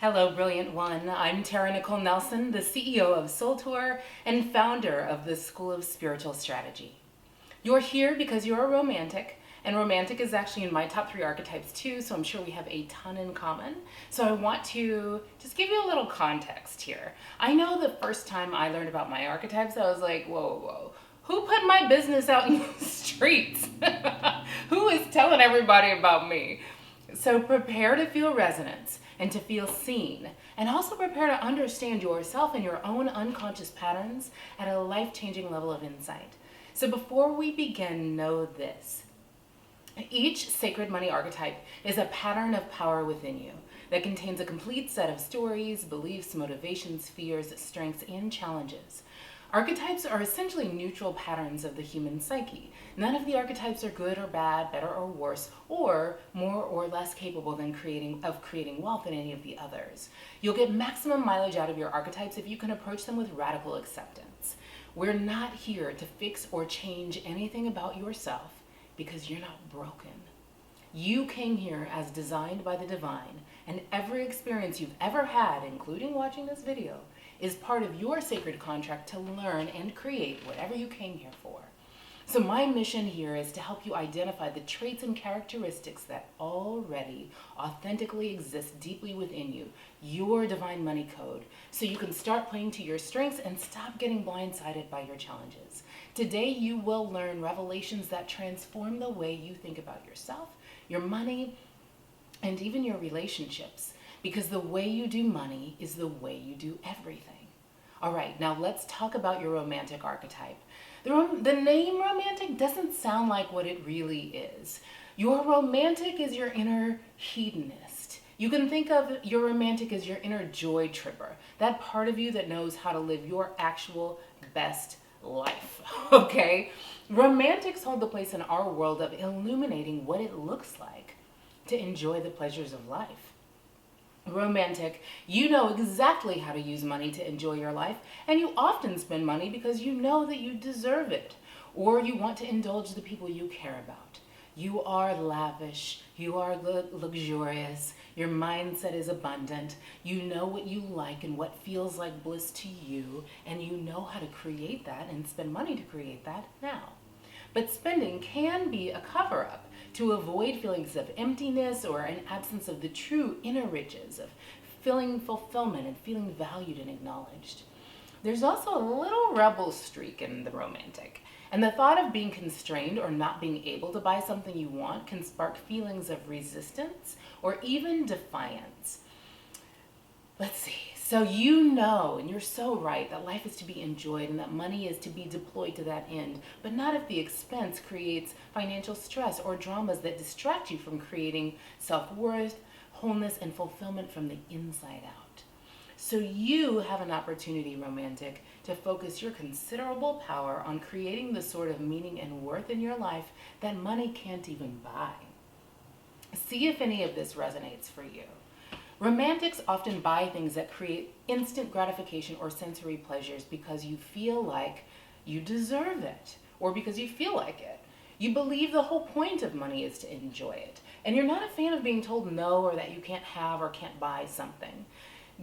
Hello, Brilliant One. I'm Tara-Nicholle Nelson, the CEO of Soul Tour and founder of the School of Spiritual Strategy. You're here because you're a romantic, and romantic is actually in my top 3 archetypes too, so I'm sure we have a ton in common. So I want to just give you a little context here. I know the first time I learned about my archetypes, I was like, whoa, whoa. Who put my business out in the streets? Who is telling everybody about me? So prepare to feel resonance and to feel seen, and also prepare to understand yourself and your own unconscious patterns at a life-changing level of insight. So before we begin, know this. Each sacred money archetype is a pattern of power within you that contains a complete set of stories, beliefs, motivations, fears, strengths, and challenges. Archetypes are essentially neutral patterns of the human psyche. None of the archetypes are good or bad, better or worse, or more or less capable than creating wealth than any of the others. You'll get maximum mileage out of your archetypes if you can approach them with radical acceptance. We're not here to fix or change anything about yourself because you're not broken. You came here as designed by the divine, and every experience you've ever had, including watching this video, is part of your sacred contract to learn and create whatever you came here for. So my mission here is to help you identify the traits and characteristics that already authentically exist deeply within you, your divine money code, so you can start playing to your strengths and stop getting blindsided by your challenges. Today you will learn revelations that transform the way you think about yourself, your money, and even your relationships, because the way you do money is the way you do everything. All right, now let's talk about your romantic archetype. The name romantic doesn't sound like what it really is. Your romantic is your inner hedonist. You can think of your romantic as your inner joy tripper, that part of you that knows how to live your actual best life, okay? Romantics hold the place in our world of illuminating what it looks like to enjoy the pleasures of life. Romantic, you know exactly how to use money to enjoy your life, and you often spend money because you know that you deserve it, or you want to indulge the people you care about. You are lavish, you are luxurious, your mindset is abundant, you know what you like and what feels like bliss to you, and you know how to create that and spend money to create that now. But spending can be a cover-up to avoid feelings of emptiness or an absence of the true inner riches of feeling fulfillment and feeling valued and acknowledged. There's also a little rebel streak in the romantic, and the thought of being constrained or not being able to buy something you want can spark feelings of resistance or even defiance. Let's see. So you know, and you're so right, that life is to be enjoyed and that money is to be deployed to that end, but not if the expense creates financial stress or dramas that distract you from creating self-worth, wholeness, and fulfillment from the inside out. So you have an opportunity, romantic, to focus your considerable power on creating the sort of meaning and worth in your life that money can't even buy. See if any of this resonates for you. Romantics often buy things that create instant gratification or sensory pleasures because you feel like you deserve it, or because you feel like it. You believe the whole point of money is to enjoy it, and you're not a fan of being told no or that you can't have or can't buy something.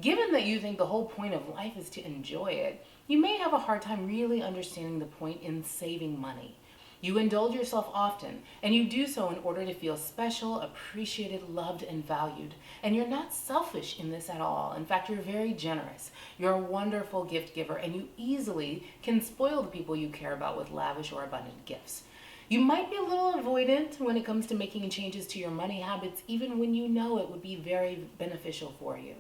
Given that you think the whole point of life is to enjoy it, you may have a hard time really understanding the point in saving money. You indulge yourself often, and you do so in order to feel special, appreciated, loved, and valued. And you're not selfish in this at all. In fact, you're very generous. You're a wonderful gift giver, and you easily can spoil the people you care about with lavish or abundant gifts. You might be a little avoidant when it comes to making changes to your money habits, even when you know it would be very beneficial for you.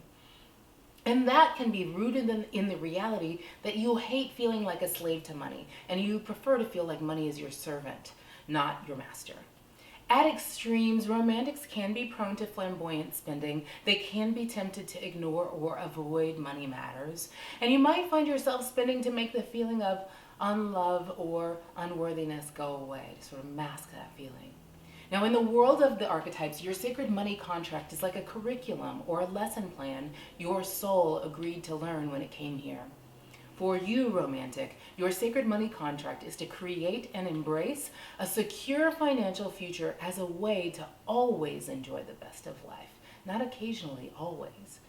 And that can be rooted in the reality that you hate feeling like a slave to money, and you prefer to feel like money is your servant, not your master. At extremes, romantics can be prone to flamboyant spending. They can be tempted to ignore or avoid money matters. And you might find yourself spending to make the feeling of unlove or unworthiness go away, to sort of mask that feeling. Now, in the world of the archetypes, your sacred money contract is like a curriculum or a lesson plan your soul agreed to learn when it came here. For you, romantic, your sacred money contract is to create and embrace a secure financial future as a way to always enjoy the best of life, not occasionally, always.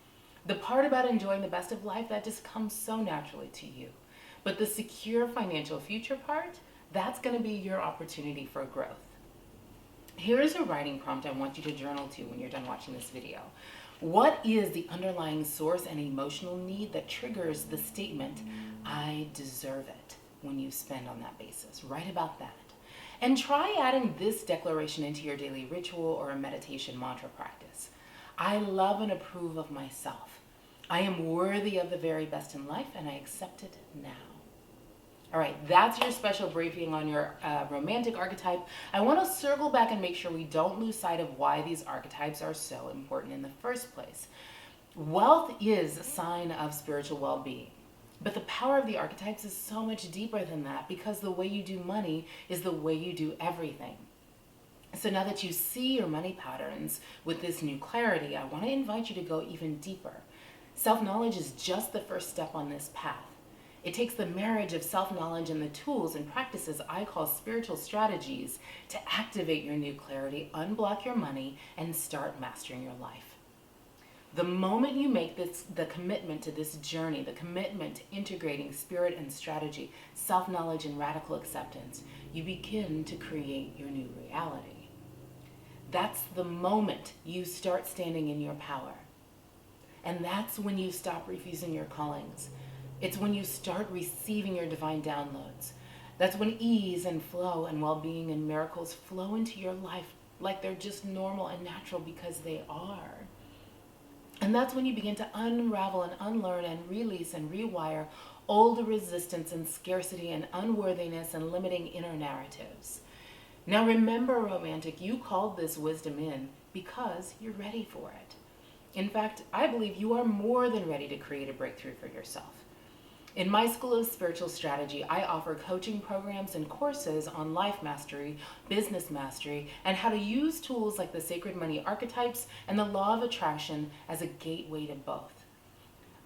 The part about enjoying the best of life, that just comes so naturally to you. But the secure financial future part, that's going to be your opportunity for growth. Here is a writing prompt I want you to journal to when you're done watching this video. What is the underlying source and emotional need that triggers the statement, I deserve it, when you spend on that basis? Write about that. And try adding this declaration into your daily ritual or a meditation mantra practice. I love and approve of myself. I am worthy of the very best in life, and I accept it now. All right, that's your special briefing on your romantic archetype. I want to circle back and make sure we don't lose sight of why these archetypes are so important in the first place. Wealth is a sign of spiritual well-being, but the power of the archetypes is so much deeper than that, because the way you do money is the way you do everything. So now that you see your money patterns with this new clarity, I want to invite you to go even deeper. Self-knowledge is just the first step on this path. It takes the marriage of self-knowledge and the tools and practices I call spiritual strategies to activate your new clarity, unblock your money, and start mastering your life. The moment you make the commitment to this journey, the commitment to integrating spirit and strategy, self-knowledge and radical acceptance, you begin to create your new reality. That's the moment you start standing in your power. And that's when you stop refusing your callings. It's when you start receiving your divine downloads. That's when ease and flow and well-being and miracles flow into your life like they're just normal and natural, because they are. And that's when you begin to unravel and unlearn and release and rewire old resistance and scarcity and unworthiness and limiting inner narratives. Now remember, romantic, you called this wisdom in because you're ready for it. In fact, I believe you are more than ready to create a breakthrough for yourself. In my School of Spiritual Strategy, I offer coaching programs and courses on life mastery, business mastery, and how to use tools like the sacred money archetypes and the law of attraction as a gateway to both.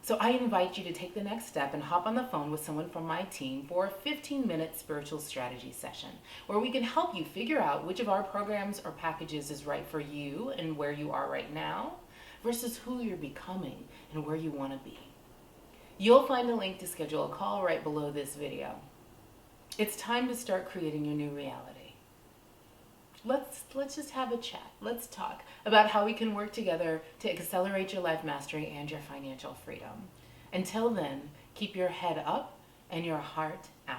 So I invite you to take the next step and hop on the phone with someone from my team for a 15-minute spiritual strategy session, where we can help you figure out which of our programs or packages is right for you and where you are right now, versus who you're becoming and where you want to be. You'll find a link to schedule a call right below this video. It's time to start creating your new reality. Let's just have a chat. Let's talk about how we can work together to accelerate your life mastery and your financial freedom. Until then, keep your head up and your heart out.